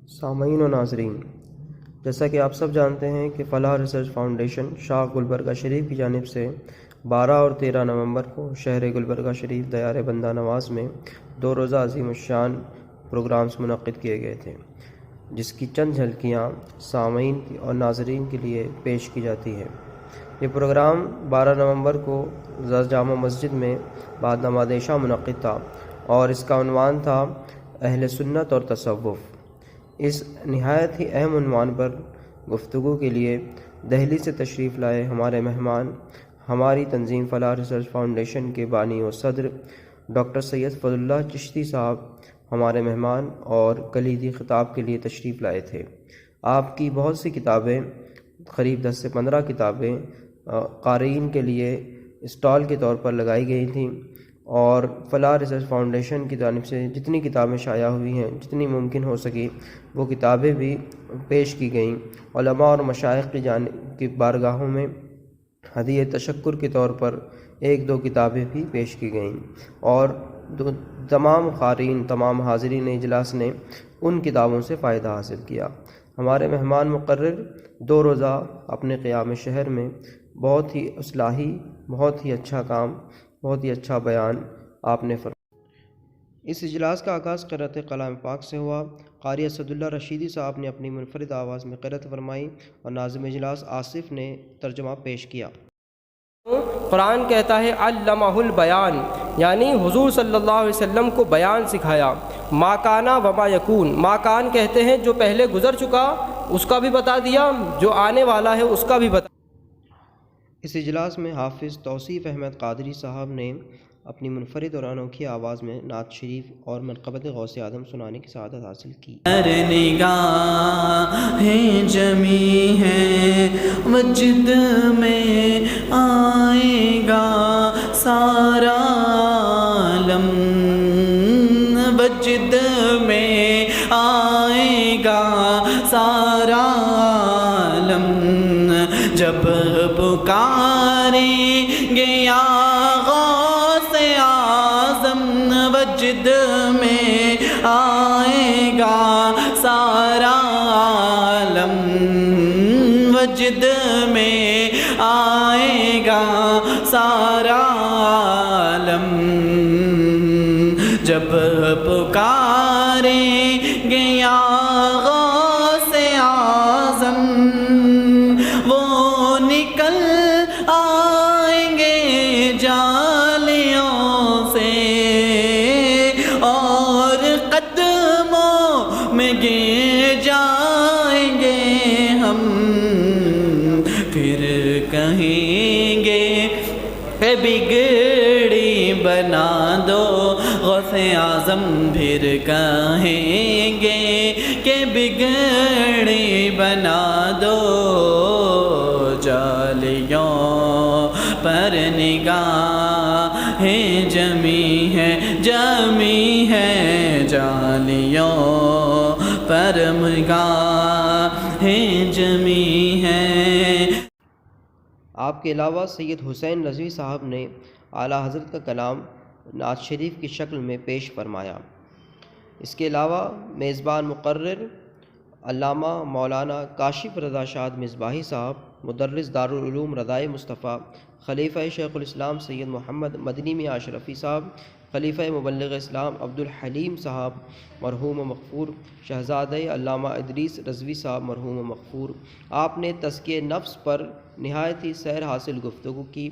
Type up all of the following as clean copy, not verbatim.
سامعین و ناظرین، جیسا کہ آپ سب جانتے ہیں کہ فلاح ریسرچ فاؤنڈیشن شاخ گلبرگہ شریف کی جانب سے 12 اور 13 نومبر کو شہر گلبرگہ شریف دیار بندہ نواز میں 2 روزہ عظیم الشان پروگرامز منعقد کیے گئے تھے، جس کی چند جھلکیاں سامعین اور ناظرین کے لیے پیش کی جاتی ہے۔ یہ پروگرام 12 نومبر کو جامع مسجد میں بعد نماز عشاء منعقد تھا اور اس کا عنوان تھا اہل سنت اور تصوف۔ اس نہایت ہی اہم عنوان پر گفتگو کے لیے دہلی سے تشریف لائے ہمارے مہمان ہماری تنظیم فلاح ریسرچ فاؤنڈیشن کے بانی و صدر ڈاکٹر سید فضل اللہ چشتی صاحب ہمارے مہمان اور کلیدی خطاب کے لیے تشریف لائے تھے۔ آپ کی بہت سی کتابیں، قریب 10 سے 15 کتابیں قارئین کے لیے اسٹال کے طور پر لگائی گئی تھیں، اور فلاح ریسرچ فاؤنڈیشن کی جانب سے جتنی کتابیں شائع ہوئی ہیں، جتنی ممکن ہو سکی وہ کتابیں بھی پیش کی گئیں۔ علماء اور مشائخ کی بارگاہوں میں ہدیہ تشکر کے طور پر 1-2 کتابیں بھی پیش کی گئیں، اور تمام قارئین، تمام حاضرین اجلاس نے ان کتابوں سے فائدہ حاصل کیا۔ ہمارے مہمان مقرر 2 روزہ اپنے قیام شہر میں بہت ہی اصلاحی، بہت ہی اچھا کام، بہت ہی اچھا بیان آپ نے فرمایا۔ اس اجلاس کا آغاز قرأت کلام پاک سے ہوا۔ قاری اسد اللہ رشیدی صاحب نے اپنی منفرد آواز میں قرأت فرمائی اور ناظم اجلاس آصف نے ترجمہ پیش کیا۔ قرآن کہتا ہے علمہ البیان، یعنی حضور صلی اللہ علیہ وسلم کو بیان سکھایا۔ ما کانا وما یکون، ما کان کہتے ہیں جو پہلے گزر چکا اس کا بھی بتا دیا، جو آنے والا ہے اس کا بھی بتا۔ اس اجلاس میں حافظ توصیف احمد قادری صاحب نے اپنی منفرد اور انوکھی آواز میں نعت شریف اور منقبت غوث اعظم سنانے کی سعادت حاصل کی۔ نگاہیں جمی ہیں مسجد میں آئے گا سارا عالم، مسجد میں آئے گا سارا عالم، جب پکاریں گے یا غوث اعظم، مسجد میں آئے گا سارا عالم، مسجد میں آئے گا سارا عالم، جب پکاریں گے یا غوث اعظم، وہ نکل آئیں گے جالیوں سے اور قدموں میں گر جائیں گے ہم، پھر کہیں گے اے بگڑی بنا دو غوث اعظم، پھر کہیں گے کہ بگڑی بنا دو، جالیوں پر نگاہیں جمی ہیں، جمی ہیں جالیوں پر نگاہیں جمی ہیں۔ آپ کے علاوہ سید حسین رضوی صاحب نے اعلیٰ حضرت کا کلام نعت شریف کی شکل میں پیش فرمایا۔ اس کے علاوہ میزبان مقرر علامہ مولانا کاشف رضا شاد مصباحی صاحب، مدرس دارالعلوم رضائے مصطفیٰ، خلیفہ شیخ الاسلام سید محمد مدنی میاں اشرفی صاحب، خلیفہ مبلغ اسلام عبدالحلیم صاحب مرحوم و مغفور، شہزادہ علامہ ادریس رضوی صاحب مرحوم و مغفور۔ آپ نے تزکیہ نفس پر نہایت ہی سیر حاصل گفتگو کی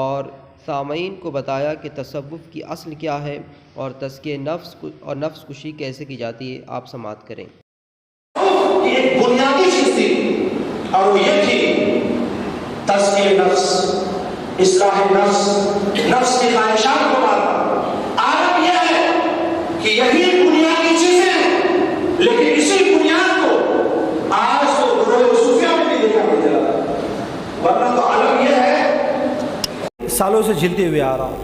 اور سامعین کو بتایا کہ تصوف کی اصل کیا ہے اور تزکیہ نفس اور نفس کشی کیسے کی جاتی ہے۔ آپ سماعت کریں۔ ایک بنیادی چیز تھی اور وہ یہ تھی تزکیہ نفس، اصلاح نفس، نفس کی خواہشات کو مارنا۔ عالم یہ ہے کہ یہی بنیادی چیزیں ہیں، لیکن اسی بنیاد کو آج تو گروہ صوفیہ میں بھی دیکھا نہیں جا رہا، ورنہ تو عالم یہ ہے سالوں سے جھلتے ہوئے آ رہا ہوں،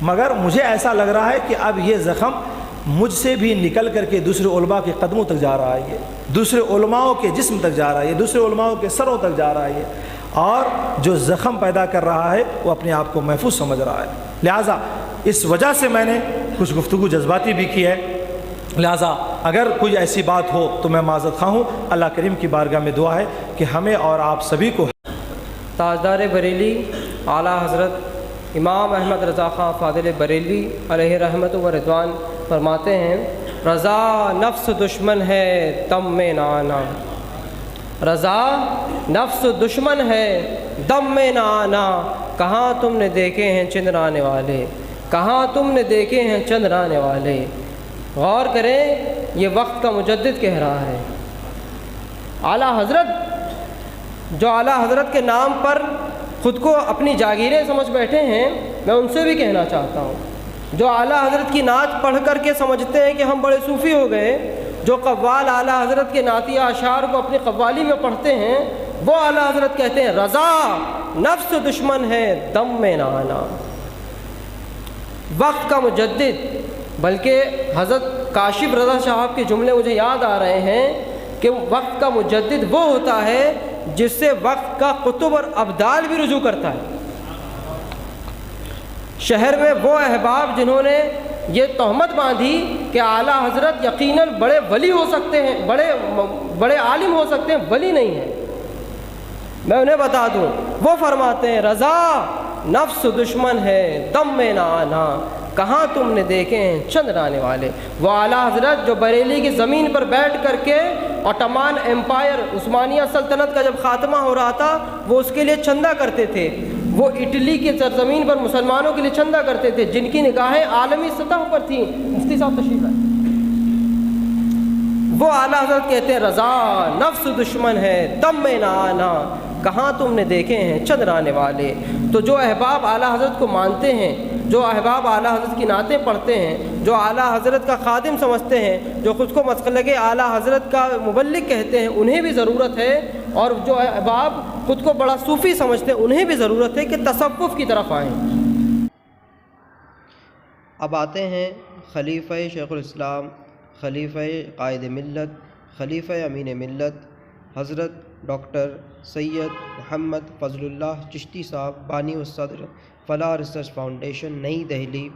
مگر مجھے ایسا لگ رہا ہے کہ اب یہ زخم مجھ سے بھی نکل کر کے دوسرے علماء کے قدموں تک جا رہا ہے، یہ دوسرے علماء کے جسم تک جا رہا ہے، یہ دوسرے علماء کے سروں تک جا رہا ہے، اور جو زخم پیدا کر رہا ہے وہ اپنے آپ کو محفوظ سمجھ رہا ہے۔ لہٰذا اس وجہ سے میں نے کچھ گفتگو جذباتی بھی کی ہے، لہٰذا اگر کوئی ایسی بات ہو تو میں معذرت خواہ ہوں. اللہ کریم کی بارگاہ میں دعا ہے کہ ہمیں اور آپ سبھی کو تاجدار بریلی اعلیٰ حضرت امام احمد رضا خان فاضل بریلوی علیہ رحمت و رضوان فرماتے ہیں، رضا نفس دشمن ہے دم میں نہ آنا، رضا نفس دشمن ہے دم میں نہ آنا، کہاں تم نے دیکھے ہیں چندرانے والے، کہاں تم نے دیکھے ہیں چندرانے والے. غور کریں، یہ وقت کا مجدد کہہ رہا ہے. اعلیٰ حضرت جو اعلیٰ حضرت کے نام پر خود کو اپنی جاگیریں سمجھ بیٹھے ہیں، میں ان سے بھی کہنا چاہتا ہوں، جو اعلیٰ حضرت کی نعت پڑھ کر کے سمجھتے ہیں کہ ہم بڑے صوفی ہو گئے، جو قوال اعلیٰ حضرت کے نعتیہ اشعار کو اپنی قوالی میں پڑھتے ہیں، وہ اعلیٰ حضرت کہتے ہیں رضا نفس دشمن ہے دم میں نہ آنا. وقت کا مجدد، بلکہ حضرت کاشف رضا صاحب کے جملے مجھے یاد آ رہے ہیں کہ وقت کا مجدد وہ ہوتا ہے جس سے وقت کا قطب اور ابدال بھی رجوع کرتا ہے. شہر میں وہ احباب جنہوں نے یہ تہمت باندھی کہ اعلیٰ حضرت یقیناً بڑے ولی ہو سکتے ہیں، بڑے عالم ہو سکتے ہیں، ولی نہیں ہیں، میں انہیں بتا دوں، وہ فرماتے ہیں رضا نفس دشمن ہے دم میں نہ آنا، کہاں تم نے دیکھے ہیں چندرانے والے. وہ اعلیٰ حضرت جو بریلی کی زمین پر بیٹھ کر کے عثمان امپائر عثمانیہ سلطنت کا جب خاتمہ ہو رہا تھا، وہ اس کے لیے چندہ کرتے تھے، وہ اٹلی کی سرزمین پر مسلمانوں کے لیے چندہ کرتے تھے، جن کی نگاہیں عالمی سطح پر تھیں. مفتی صاحب تشریف لائیں. وہ اعلیٰ حضرت کہتے ہیں رضا نفس دشمن ہے دم میں نہ آنا، کہاں تم نے دیکھے ہیں چندرانے والے. تو جو احباب اعلیٰ حضرت کو مانتے ہیں، جو احباب اعلیٰ حضرت کی نعتیں پڑھتے ہیں، جو اعلیٰ حضرت کا خادم سمجھتے ہیں، جو خود کو مسلک اعلیٰ حضرت کا مبلغ کہتے ہیں، انہیں بھی ضرورت ہے، اور جو احباب خود کو بڑا صوفی سمجھتے ہیں انہیں بھی ضرورت ہے کہ تصوف کی طرف آئیں. اب آتے ہیں خلیفہ شیخ الاسلام، خلیفہ قائد ملت، خلیفہ امین ملت حضرت ڈاکٹر سید محمد فضل اللہ چشتی صاحب، بانی و صدر فلاح ریسرچ فاؤنڈیشن نئی دہلی.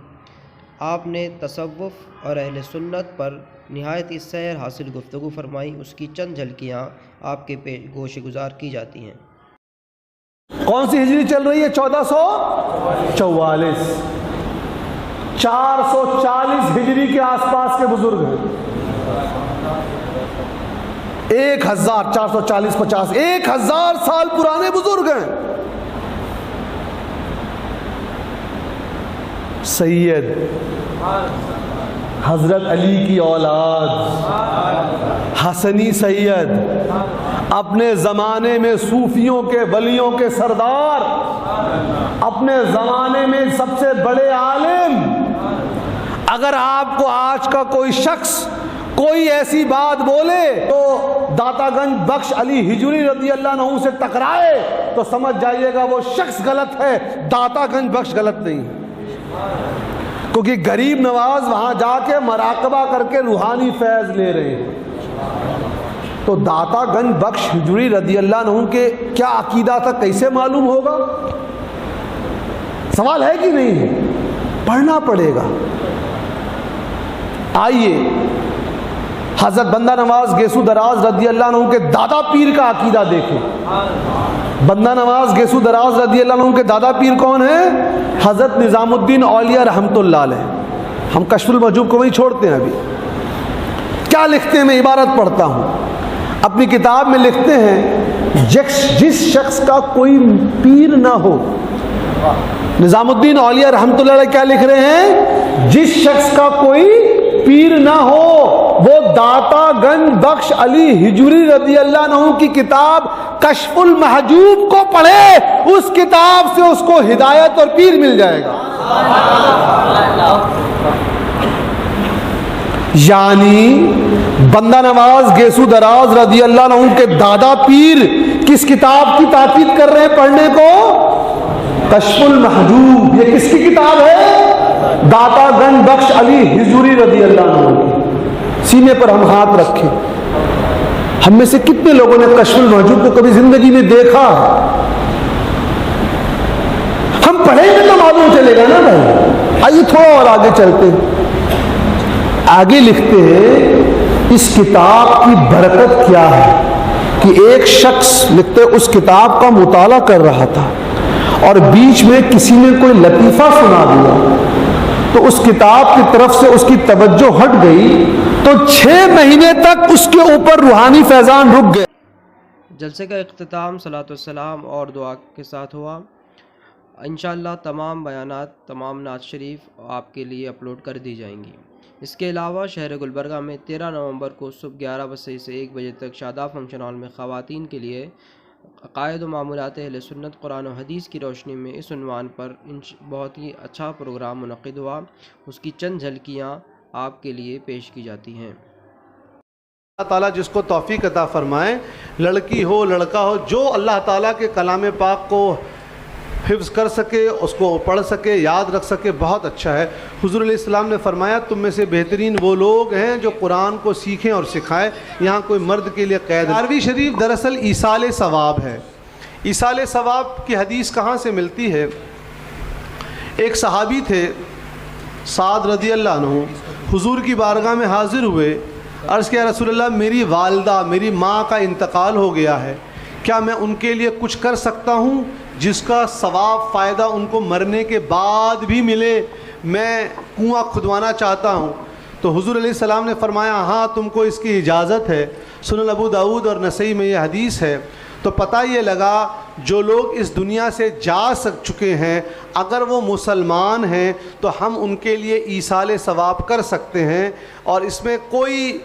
آپ نے تصوف اور اہل سنت پر نہایت ہی سیر حاصل گفتگو فرمائی. اس کی چند جھلکیاں آپ کے گوش گزار کی جاتی ہیں. کون سی ہجری چل رہی ہے؟ 1444. 440 ہجری کے آس پاس کے بزرگ ہیں. 1440 50 1000 سال پرانے بزرگ ہیں. سید حضرت علی کی اولاد حسنی سید، اپنے زمانے میں صوفیوں کے ولیوں کے سردار، اپنے زمانے میں سب سے بڑے عالم. اگر آپ کو آج کا کوئی شخص کوئی ایسی بات بولے تو داتا گنج بخش علی ہجوری رضی اللہ عنہ سے ٹکرائے تو سمجھ جائیے گا وہ شخص غلط ہے، داتا گنج بخش غلط نہیں ہے. کیونکہ غریب نواز وہاں جا کے مراقبہ کر کے روحانی فیض لے رہے ہیں. تو داتا گنج بخش ہجوری رضی اللہ عنہ کے کیا عقیدہ تھا کیسے معلوم ہوگا؟ سوال ہے کہ نہیں ہے؟ پڑھنا پڑے گا. آئیے حضرت بندہ نواز گیسو دراز رضی اللہ عنہ کے دادا پیر کا عقیدہ دیکھیں. بندہ نواز گیسو دراز رضی اللہ عنہ کے دادا پیر کون ہیں؟ حضرت نظام الدین اولیاء رحمت اللہ علیہ. ہم کشف المحجوب کو وہی چھوڑتے ہیں. ابھی کیا لکھتے ہیں؟ میں عبارت پڑھتا ہوں. اپنی کتاب میں لکھتے ہیں جس شخص کا کوئی پیر نہ ہو، نظام الدین اولیاء رحمت اللہ علیہ کیا لکھ رہے ہیں؟ جس شخص کا کوئی پیر نہ ہو وہ داتا گنج بخش علی ہجوری رضی اللہ عنہ کی کتاب کشف المحجوب کو پڑھے، اس کتاب سے اس کو ہدایت اور پیر مل جائے گا. یعنی بندہ نواز گیسو دراز رضی اللہ عنہ کے دادا پیر کس کتاب کی تاکید کر رہے ہیں پڑھنے کو؟ کشف المحجوب. یہ کس کی کتاب ہے؟ داتا گنج بخش علی ہجوری رضی اللہ عنہ کی. سینے پر ہم ہاتھ رکھیں. ہم میں سے کتنے لوگوں نے کشف المحجوب کو کبھی زندگی میں دیکھا ہے؟ ہم پڑھیں گے تو معلوم چلے گا نا بھائی. آئیے تھوڑا اور آگے چلتے ہیں. آگے لکھتے ہیں اس کتاب کی برکت کیا ہے کہ ایک شخص لکھتے اس کتاب کا مطالعہ کر رہا تھا اور بیچ میں کسی نے کوئی لطیفہ سنا دیا تو اس کتاب کی طرف سے اس کی توجہ ہٹ گئی تو 6 مہینے تک اس کے اوپر روحانی فیضان رک گئے۔ جلسے کا اختتام صلاۃ والسلام اور دعا کے ساتھ ہوا۔ انشاءاللہ تمام بیانات، تمام نعت شریف آپ کے لیے اپلوڈ کر دی جائیں گی۔ اس کے علاوہ شہر گلبرگہ میں 13 نومبر کو صبح 11 بجے سے 1 بجے تک شاداب فنکشن ہال میں خواتین کے لیے عقائد و معمولات اہل سنت قرآن و حدیث کی روشنی میں اس عنوان پر بہت ہی اچھا پروگرام منعقد ہوا۔ اس کی چند جھلکیاں آپ کے لیے پیش کی جاتی ہیں۔ اللہ تعالیٰ جس کو توفیق عطا فرمائے، لڑکی ہو لڑکا ہو، جو اللہ تعالیٰ کے کلام پاک کو حفظ کر سکے، اس کو پڑھ سکے، یاد رکھ سکے، بہت اچھا ہے۔ حضور علیہ السلام نے فرمایا تم میں سے بہترین وہ لوگ ہیں جو قرآن کو سیکھیں اور سکھائیں۔ یہاں کوئی مرد کے لیے قید ہے۔ 11ویں شریف دراصل ایصال ثواب ہے۔ ایصال ثواب کی حدیث کہاں سے ملتی ہے؟ ایک صحابی تھے سعد رضی اللہ عنہ، حضور کی بارگاہ میں حاضر ہوئے، عرض کیا رسول اللہ میری والدہ میری ماں کا انتقال ہو گیا ہے، کیا میں ان کے لیے کچھ کر سکتا ہوں جس کا ثواب فائدہ ان کو مرنے کے بعد بھی ملے؟ میں کنواں کھدوانا چاہتا ہوں۔ تو حضور علیہ السلام نے فرمایا ہاں تم کو اس کی اجازت ہے۔ سنن ابو داؤد اور نسائی میں یہ حدیث ہے۔ تو پتہ یہ لگا جو لوگ اس دنیا سے جا چکے ہیں اگر وہ مسلمان ہیں تو ہم ان کے لیے ایصال ثواب کر سکتے ہیں، اور اس میں کوئی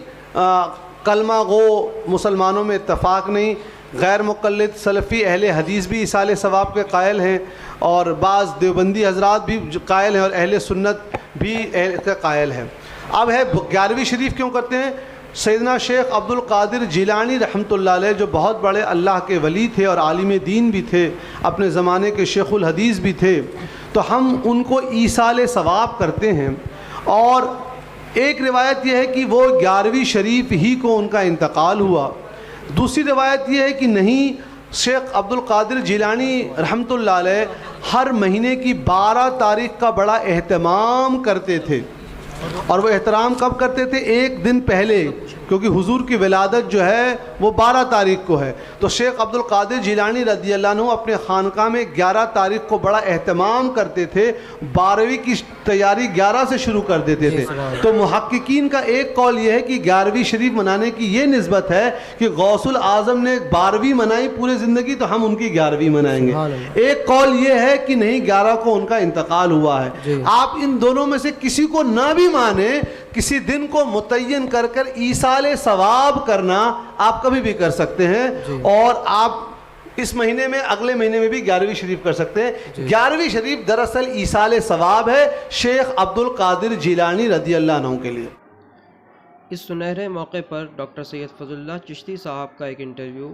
کلمہ گو مسلمانوں میں اتفاق نہیں۔ غیر مقلد سلفی اہل حدیث بھی ایصال ثواب کے قائل ہیں، اور بعض دیوبندی حضرات بھی قائل ہیں، اور اہل سنت بھی کا قائل ہیں۔ اب ہے 11ویں شریف کیوں کرتے ہیں؟ سیدنا شیخ عبد القادر جیلانی رحمۃ اللہ علیہ جو بہت بڑے اللہ کے ولی تھے اور عالم دین بھی تھے، اپنے زمانے کے شیخ الحدیث بھی تھے، تو ہم ان کو ایصال ثواب کرتے ہیں۔ اور ایک روایت یہ ہے کہ وہ 11ویں شریف ہی کو ان کا انتقال ہوا۔ دوسری روایت یہ ہے کہ نہیں، شیخ عبد القادر جیلانی رحمۃ اللہ علیہ ہر مہینے کی 12 تاریخ کا بڑا اہتمام کرتے تھے، اور وہ احترام کب کرتے تھے؟ ایک دن پہلے، کیونکہ حضور کی ولادت جو ہے وہ 12 تاریخ کو ہے۔ تو شیخ عبد القادر جیلانی رضی اللہ عنہ اپنے خانقاہ میں 11 تاریخ کو بڑا اہتمام کرتے تھے، 12ویں کی تیاری 11 سے شروع کر دیتے تھے۔ تو محققین کا ایک قول یہ ہے کہ 11ویں شریف منانے کی یہ نسبت ہے کہ غوث الاعظم نے 12ویں منائی پورے زندگی، تو ہم ان کی 11ویں منائیں گے۔ ایک قول یہ ہے کہ نہیں، 11 کو ان کا انتقال ہوا ہے۔ آپ ان دونوں میں سے کسی کو نہ بھی مانے، کسی دن کو متعین کر کر ایصال ثواب کرنا آپ کبھی بھی کر سکتے ہیں، اور آپ اس مہینے میں اگلے مہینے میں بھی 11ویں شریف کر سکتے ہیں۔ 11ویں شریف دراصل ایصال ثواب ہے شیخ عبد القادر جیلانی رضی اللہ عنہ کے لیے۔ اس سنہرے موقع پر ڈاکٹر سید فضل اللہ چشتی صاحب کا ایک انٹرویو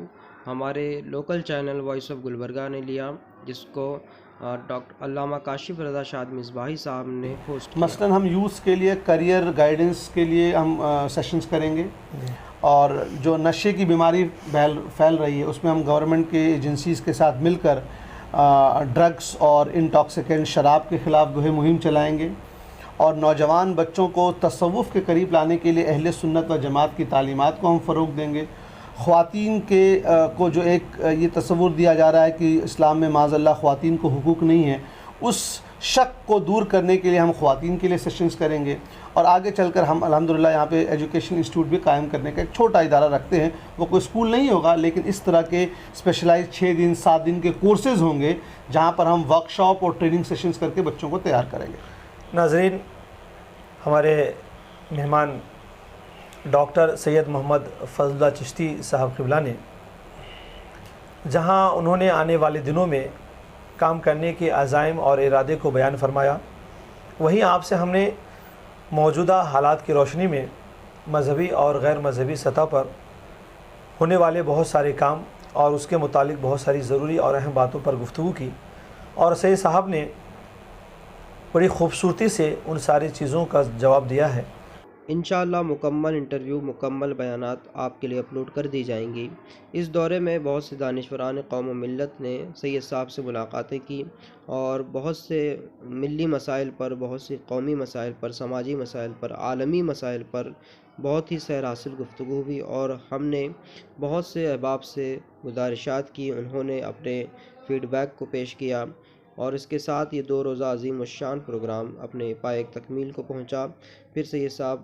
ہمارے local channel voice of Gulbarga نے لیا، جس کو ڈاکٹر علامہ کاشف رضا شاد مصباحی صاحب نے ہوسٹ کیا۔ مثلاً ہم یوتھ کے لیے کریئر گائیڈنس کے لیے ہم سیشنز کریں گے، اور جو نشے کی بیماری پھیل رہی ہے اس میں ہم گورنمنٹ کے ایجنسیز کے ساتھ مل کر ڈرگس اور انٹاکسیکینٹ شراب کے خلاف جو ہے مہم چلائیں گے، اور نوجوان بچوں کو تصوف کے قریب لانے کے لیے اہل سنت و جماعت کی تعلیمات کو ہم فروغ دیں گے۔ خواتین کے کو جو ایک یہ تصور دیا جا رہا ہے کہ اسلام میں معاذ اللہ خواتین کو حقوق نہیں ہے، اس شک کو دور کرنے کے لیے ہم خواتین کے لیے سیشنز کریں گے، اور آگے چل کر ہم الحمدللہ یہاں پہ ایجوکیشن انسٹیٹیوٹ بھی قائم کرنے کا ایک چھوٹا ادارہ رکھتے ہیں۔ وہ کوئی اسکول نہیں ہوگا، لیکن اس طرح کے اسپیشلائز 6 دن 7 دن کے کورسز ہوں گے جہاں پر ہم ورک شاپ اور ٹریننگ سیشنز کر کے بچوں کو تیار کریں گے۔ ناظرین، ہمارے مہمان ڈاکٹر سید محمد فضل اللہ چشتی صاحب قبلہ نے جہاں انہوں نے آنے والے دنوں میں کام کرنے کے عزائم اور ارادے کو بیان فرمایا، وہیں آپ سے ہم نے موجودہ حالات کی روشنی میں مذہبی اور غیر مذہبی سطح پر ہونے والے بہت سارے کام اور اس کے متعلق بہت ساری ضروری اور اہم باتوں پر گفتگو کی، اور سید صاحب نے بڑی خوبصورتی سے ان ساری چیزوں کا جواب دیا ہے۔ انشاءاللہ مکمل انٹرویو، مکمل بیانات آپ کے لیے اپلوڈ کر دی جائیں گی۔ اس دورے میں بہت سے دانشوران قوم و ملت نے سید صاحب سے ملاقاتیں کی، اور بہت سے ملی مسائل پر، بہت سے قومی مسائل پر، سماجی مسائل پر، عالمی مسائل پر بہت ہی سیر حاصل گفتگو ہوئی اور ہم نے بہت سے احباب سے گزارشات کی، انہوں نے اپنے فیڈ بیک کو پیش کیا اور اس کے ساتھ یہ 2 روزہ عظیم الشان پروگرام اپنے پائے تکمیل کو پہنچا۔ پھر سید صاحب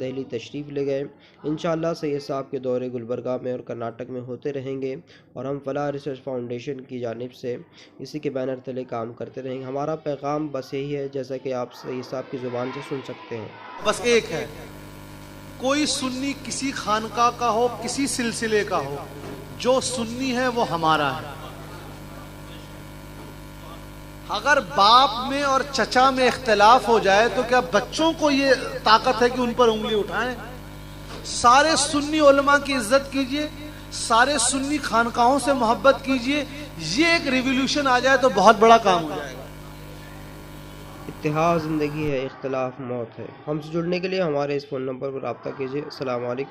دہلی تشریف لے گئے۔ انشاءاللہ سید صاحب کے دورے گلبرگہ میں اور کرناٹک میں ہوتے رہیں گے اور ہم فلاح ریسرچ فاؤنڈیشن کی جانب سے اسی کے بینر تلے کام کرتے رہیں گے۔ ہمارا پیغام بس یہی ہے، جیسا کہ آپ سید صاحب کی زبان سے سن سکتے ہیں، بس ایک ہے، کوئی سنی کسی خانقاہ کا ہو، کسی سلسلے کا ہو، جو سنی ہے وہ ہمارا ہے۔ اگر باپ میں اور چچا میں اختلاف ہو جائے تو کیا بچوں کو یہ طاقت ہے کہ ان پر انگلی اٹھائیں؟ سارے سنی علماء کی عزت کیجئے، سارے سنی خانقاہوں سے محبت کیجئے، یہ ایک ریولیوشن آ جائے تو بہت بڑا کام ہو جائے گا۔ اتحاد زندگی ہے، اختلاف موت ہے۔ ہم سے جڑنے کے لیے ہمارے اس فون نمبر پر رابطہ کیجیے۔ السلام علیکم۔